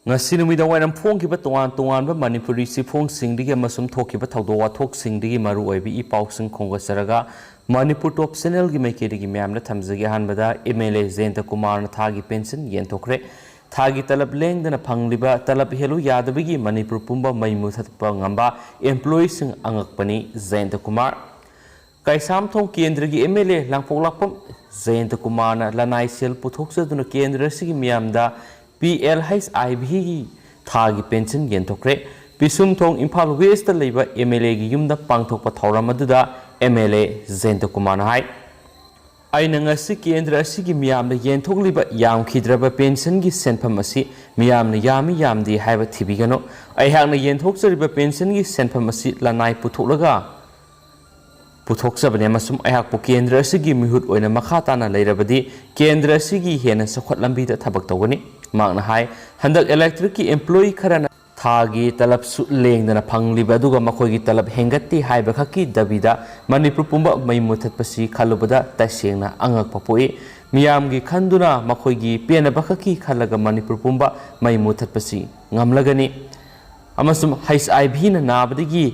ngasi numida wainam phongkiba tongan Manipuri sifongsingi amasum thokiba thawdo wathoksingi maru oibi I pausing khongasaraga Manipur top channel gi maikeri myamna thamjagi hanbada MLA Jayentakumar na thagi pension yenthokre thagi talab lengdana phangliba talab helu yadabigi Manipur pumba mai muthatpa ngamba employees sing angakpani Jayentakumar kaisam thong kendra gi MLA langphoklakpam Jayentakumar na lanai sel puthoksaduna kendra sigi myamda PLHIB gi thagi pension yenthokre pisum thong Imphal West ta leiba MLA gi yumda pangthokpa thauram aduda MLA Jayentakumar na hai aina ngasi kendra asigi miyamna yenthokliba yamkhidraba pension gi senpham asi miyamna yamdi haiba thibigano aihakna yenthokjariba pension gi senpham asi lanai puthokjabane masum aihakpu kendra asigi mihut oina makha tana leirabadi kendra asigi hena sakhot lambi da thabak tawgani magna hai handak electric ki employee kharana thagi talab su lengdana phangliba aduga makhoigi talab hengatti haiba khaki dabida Manipur pumba mai muthatpasi khalubada tasengna angak papoi miyamgi khanduna makhoigi pena bakhaki khalaga Manipur pumba mai muthatpasi ngamlagani amasum HIV na nabadigi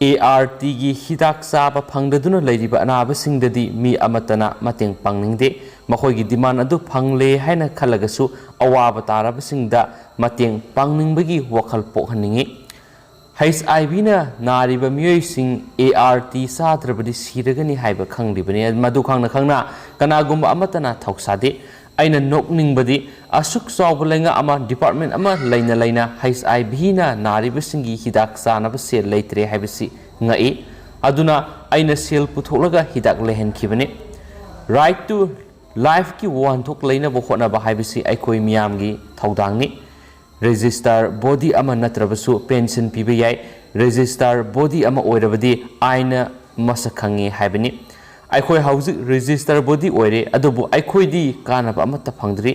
ART gi hidak saba phangdaduna leiriba anaba singdadi mi amatana mateng pangningde makhoigi demand adu phangle haina khalagasu awaba taraba singda mateng pangningbagi wakhal pokhaningi HIV na nariba miyoi sing ART sadrabadi siragani haiba khanglibani madu khangna kanagumba amatana thausade aina nokningbadi asuk sawbulenga ama department ama laina HIV na nariba singi hidak sanaba sel leitre haibasi ngai aduna aina sel putholaga hidak lehen khibani right to life ki one thok leina bo khona ba haibasi aikoi miyamgi thaudangni register body ama natrabasu pension pibe yai register body ama oirabadi aina masakhangi haibani aikoi hauji register body oire adubu aikoi di kanaba amata phangdri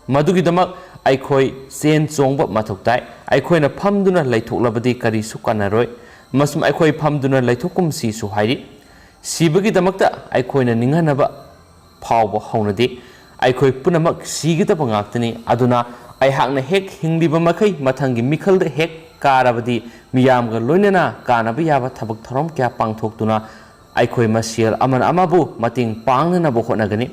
madugi damak aikoi sen chongba mathoktai aikoi na phamduna laithoklabadi kari su kanaroi masum aikoi phamduna laithokum si su hairi sibagi damakta aikoi na ninganaba phawba haunade aikoi punamak sigidaba ngaktani aduna aihakna hek hingliba makai mathangi mikhalda hek karabadi miyamga loinana kanaba yaba thabak thorom kya pangthoktuna aikoi masiel aman amabu mating pangnana bo khonagani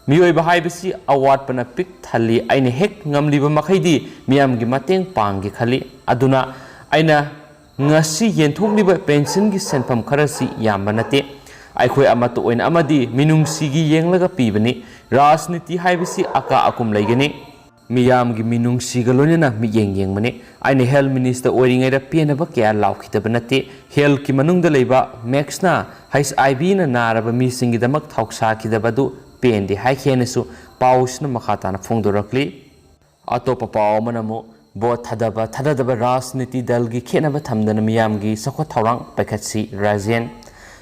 miyoi bahai bisi award pana pik thali aina hek ngamliba makhaidi miyamgi mateng panggi khali aduna aina ngasi yenthokliba pension gi senpham kharasi yamba nate aikoi amato oina amadi minungsi gi yenglaga pibani rajniti haibisi aka akum leigani miyamgi minungsi ga loinana mi yengmane aina health minister oiringai ra penaba kya laukhitaba nate health ki manungda leiba maxna HIV na naraba mi singi damak thoksa khidabadu pendi haikhenesu pausna makhatana phongdorakli atopa pawmanamu bo thadaba rajniti dalgi khenaba thamdana miyamgi sakho thorang paikhatsi rajen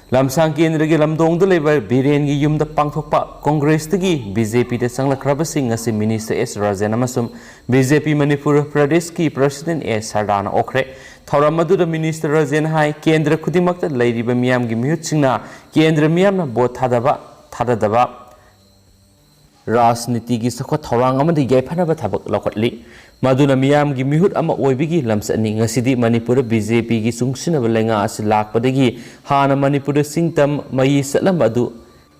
lamsang kendra lamdong leiba biren gi yumda pangthokpa congress tagi BJP da sanglakhrabasing asi minister S Rajan amasum BJP Manipur Pradesh ki president A Sardana okre thauramadu da minister Rajan hai kendra khudimakta leiriba miyamgi mihutchingna kendra miyamna bo thadaba rajniti gi sakho thorang amadi yaifanaba thabak lokhatli maduna miyamgi mihut ama oibigi lamsani ngasidi Manipur BJP gi sungsinaba lenga as lakpadagi hana Manipur singtam mai salam adu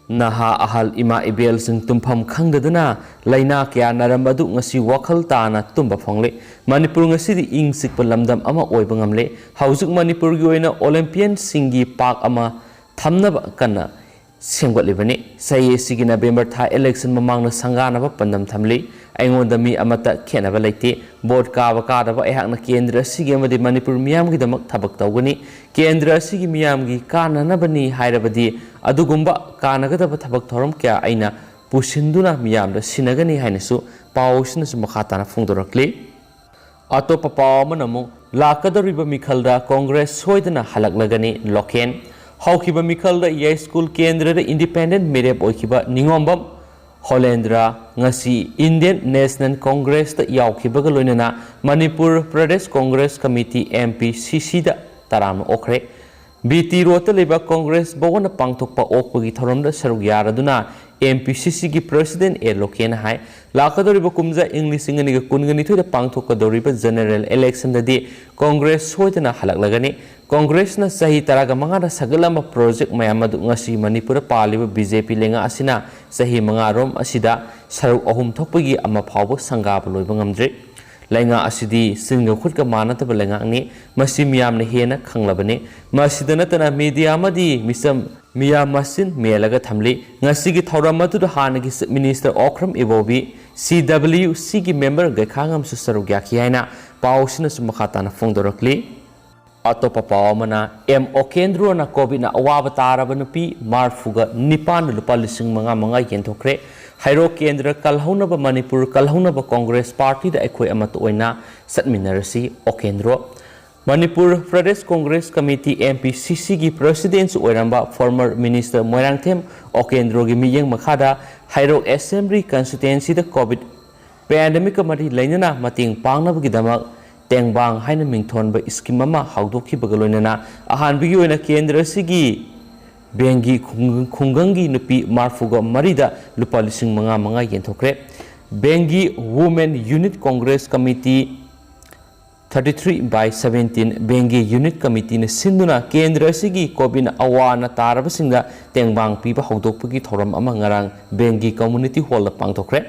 naha ahal ima ibel sing tumpham khangdaduna laina kya naram adu ngasi wakhal tana tumba phongle Manipur ngasidi ing sikpa lamdam ama oiba ngamle haujik Manipur gi oina Olympian singi park ama thamnaba kana sengwatlibani saye sigi November tha election mamangna sanganaba pandam thamli aingonda mi amata khenaba leite board kadaba ehakna kendra sigi amadi Manipur miyamgi damak thabak tawgani kendra sigi miyamgi kananabani hairabadi adugumba kanagadaba thabak thorom kya aina pusinduna miyamda sinagani hainasu pausinasu makhatana phongdorakli atopa pawmanamu lakadariba mikhalda congress soidana halaklagani loken haukiba mikhalda yai school kendra independent merep oikiba ningombam Holendra ngasi Indian National Congress ta yaukibaga loinana Manipur Pradesh Congress Committee MPCC da taram okre BT rota leba Congress bawna pangthokpa okpagi thoramda saruk yaraduna MPCC की president A Loken हाई लाकदोरिबा कुमजा English सिंगनी कुनगनी थोइदा पांगथोकदोरिबा general election ददी कांग्रेस सोइदना हलकलगनी कांग्रेस न सही तरागा मंगादा सगलम प्रोजेक्ट मयामदु ngasi मणिपुर पालिबा बीजेपी लेंगा असिना सही मंगारोम असिदा सरुक अहुम थोकपगी अमा फावबो संगाब लोइबा ngamdre लेंगा असिदी सिंग खुदका मानतब लेंगानी मसी मियामने हेना खंगलबने मसिदा नतना मीडिया मदी मिसम मिया मसिन मेलगा थमली ngasi की थौरम मदु हानगी मिनिस्टर ओख्रम इबोबी CWC की मेंबर गखांगम सरुक याखी हाइना पाउसिना सुमखाताना फोंदोरकली अतोप पावमना MO केंद्रोना कोविडना अवाब तारब नुपी मार्फुगा निपान लुपा लिसिंग मंगा मंगा येंथोखरे हाइरो केंद्र कलहौनब मणिपुर कलहौनब कांग्रेस पार्टी दा अखोय अमत ओइना सतमिनरसी ओ केंद्रो मणिपुर प्रदेश कांग्रेस कमिटी MPCC की प्रेसिडेंट ओइरंबा फॉर्मर मिनिस्टर मोइरांगथेम ओ केंद्रो की मियंग मखादा हाइरो असेंबली कंस्टिट्युएंसी दा कोविड पैंडेमिक मरी लेनना मतिंग पांगनबगिदमक तेंगबांग हाइन मिंगथोनब स्कीम अमा हाउदोखिबग लोइनना अहानबिगी ओइना केंद्र सिगी बेंगी खुंगंगी नुपी मार्फुगा मरीदा लुपा लिसिंग मंगा मंगा येंथोखरे बेंगी वुमेन यूनिट कांग्रेस कमिटी 33/17 बेंगी यूनिट कमिटी ने सिंधुना केंद्र सिगी कोविड अवाना तारबसिंगा तेंगबांग पीबा हाउदोखपगी थौरम अमा ngarang बेंगी कम्युनिटी हॉल पांगथोखरे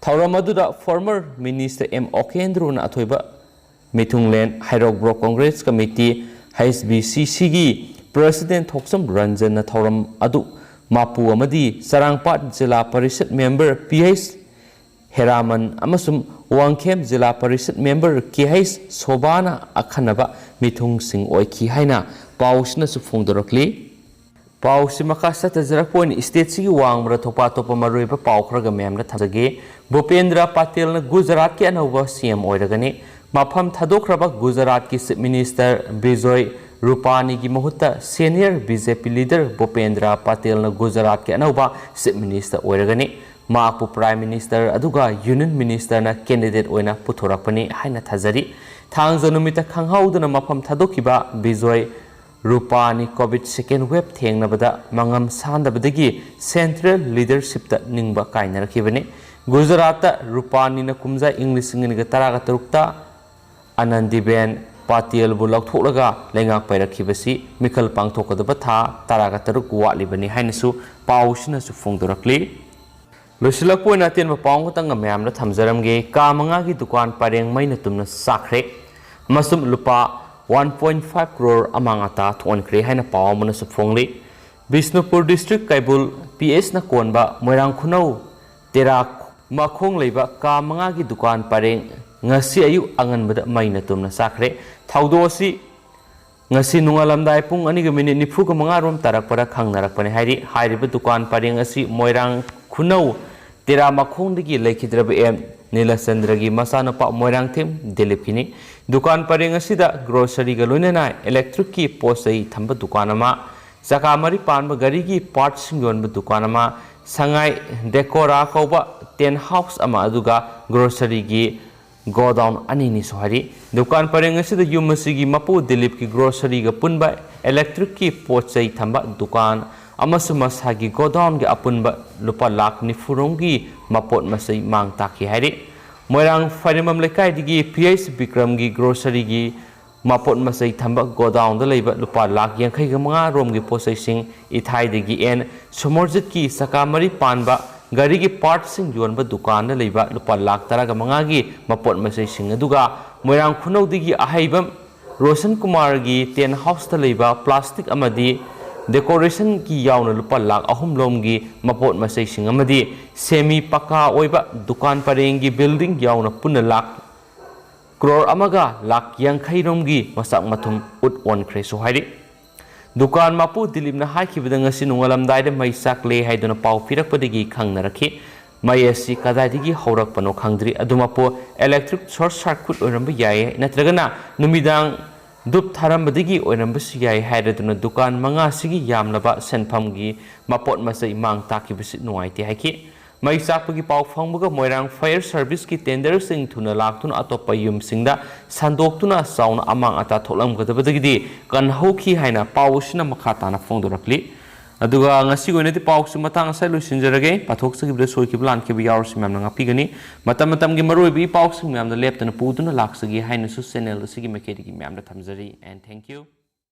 थौरम अदुदा फॉर्मर मिनिस्टर MO केंद्रोना अथोइबा मिथुंगलेन हाइरोग्रो कांग्रेस कमिटी HBCC की प्रेसिडेंट थोक्सम रंजन थौरम अदु मापू अमदी सरांगपाट जिला परिषद मेंबर PH हेरामन अमसुम वांगखेम जिला परिषद मेंबर KH सोबाना अखनबा मिथुंग सिंह ओइखी हाइना पाउसना सुफोंदोरकली पाउसी मखा सतजरपोइन स्टेट सिगी वांगब्र थोपा थोपा मरुइबा पाउखरगा मेमना थजगे भूपेंद्र पटेल न गुजरात के अनौबा CM ओइरगने मफम थादोखरबा गुजरात की चीफ मिनिस्टर बिजय रूपानी की मुहूर्त senior BJP leader Bhupendra Patel न गुजरात के अनौबा चीफ मिनिस्टर ओइरगने मापु प्राइम मिनिस्टर अदुगा यूनियन मिनिस्टर न कैंडिडेट ओइना पुथोरकपनी हाइना थाजरी थांगजा नुमिता खंगहाउदना मफम थादोखिबा Bijay Rupani covid second wave थेंगनबदा मंगम सांदबदगी सेंट्रल लीडरशिप ता निंगबा काइनरखिबने गुजरात रूपानी न कुमजा इंग्लिश इंगनिगा तरागा तरुक्ता आनंदीबेन पाटिल बु लौथोलगा लेंगा पैरखिबसी मिखल पांगथोकदब था तरागा तरुक वालिबनी हाइनसु पाउसिनसु फोंदोरकली लोसिलकपोइना तेन पाउंग तंग म्यामना थमजरमगे का मंगा की दुकान पारेंग मैना तुमना साखरे मसुम लुपा 1.5 करोड़ अमांगाता थोनखरे हाइना पावमनसु फोंगली बिष्णुपुर डिस्ट्रिक्ट कैबुल PS न कोनबा मोइरांग खुनौ तेरा मखोंग लेबा का मंगा की दुकान पारेंग ngasi ayu anganbada maina tumna sakre thaudosi ngasi nungalamdai pung ani ga minute nifu ga manga rom tarakpara khangnarakpani hairi hairiba dukan paring asi moirang khunau tera makhongdagi lekhidraba Nilasandra gi masana pa moirang them delipkini dukan paring asida grocery ga loinana electric ki posai thamba dukanama sakamari panba gari gi parts yonba dukanama sangai decora kauba 10 house ama aduga grocery gi go down anini sohari dukan pareng asida yumasi mapu dilip ki grocery ga punba electric ki pochai thamba dukan amasu masagi go down ga apunba lupa lakh ni furonggi mapot masai mang taki hari moirang farimam lekai digi PH Bikram gi grocery gi mapot masai thamba go down da leiba lupa lakh yankhai ga manga rom gi posai sing ithai digi en somorjit ki sakamari panba gari की part सिंग योनबा दुकान लेबा लुपा लाख तरागा मंगागी मपोट मसै सिंग अदुगा मोइरांग खुनौदिगी अहाइबम रोशन कुमार की 10 house लेबा plastic अमदी decoration की यावना लुपा लाख अहुम लोमगी मपोट मसै सिंग अमदी semi पक्का ओइबा दुकान परेंगी building यावना पुन लाख करोड़ अमगा लाख यांखै रोमगी मसाक मथुम उट ओनख्रे सोहाइरि दुकान मापू दिलीप न हाइखिबदंग असि नुंगलमदाइदे मै साकले हाइदुना पाउ पिरकपदगी खंगनरखि मै असि कदाइदगी हौरकपनो खंगद्रि अदुमापो इलेक्ट्रिक शॉर्ट सर्किट ओरंब याय नत्रगना नुमिदांग दुप थारंबदगी ओरंबसि याय हाइदुना दुकान मंगा सिगी यामलबा सेनफमगी मपोट मसै मांग ताकिबसि नुवाइते हाइखि मै साकपगी पाउ फंगबगा मोइरांग फायर सर्विस की टेंडर सिंग थुना लाक्तुना अतोपा युमसिंगदा संदोक्तुना साउना अमांग अता थोलमगदबदगी कनहौखि हाइना पाउसिना मखाताना फोंदोरकली ꯑꯗꯨꯒ ꯉꯁꯤꯒꯤ ꯑꯣꯏꯅꯗꯤ ꯄꯥꯎꯁꯤ ꯃꯇꯥꯡ ꯑꯁꯥꯏ ꯂꯣꯏꯁꯤꯟꯖꯔꯒꯦ ꯄꯥꯊꯣꯛꯆꯈꯤꯕꯗ ꯁꯣꯏꯈꯤꯕ ꯂꯥꯟꯈꯤꯕ ꯌꯥꯎꯔꯁꯤ ꯃꯌꯥꯝꯅ ꯉꯥꯛꯄꯤꯒꯅꯤ ꯃꯇꯝ ꯃꯇꯝꯒꯤ ꯃꯔꯨꯑꯣꯏꯕ ꯏ ꯄꯥꯎꯁꯤꯡ ꯃꯌꯥꯝꯅ ꯂꯦꯞꯇꯅ ꯄꯨꯗꯨꯅ ꯂꯥꯛꯆꯒꯦ ꯍꯥꯏꯅꯁꯨ ꯆꯦꯅꯦꯜ ꯑꯁꯤꯒꯤ ꯃꯥꯏꯀꯩꯗꯒꯤ ꯃꯌꯥꯝꯗ ꯊꯝꯖꯔꯤ ꯑꯦꯟ ꯊꯦꯡꯛ ꯌꯨ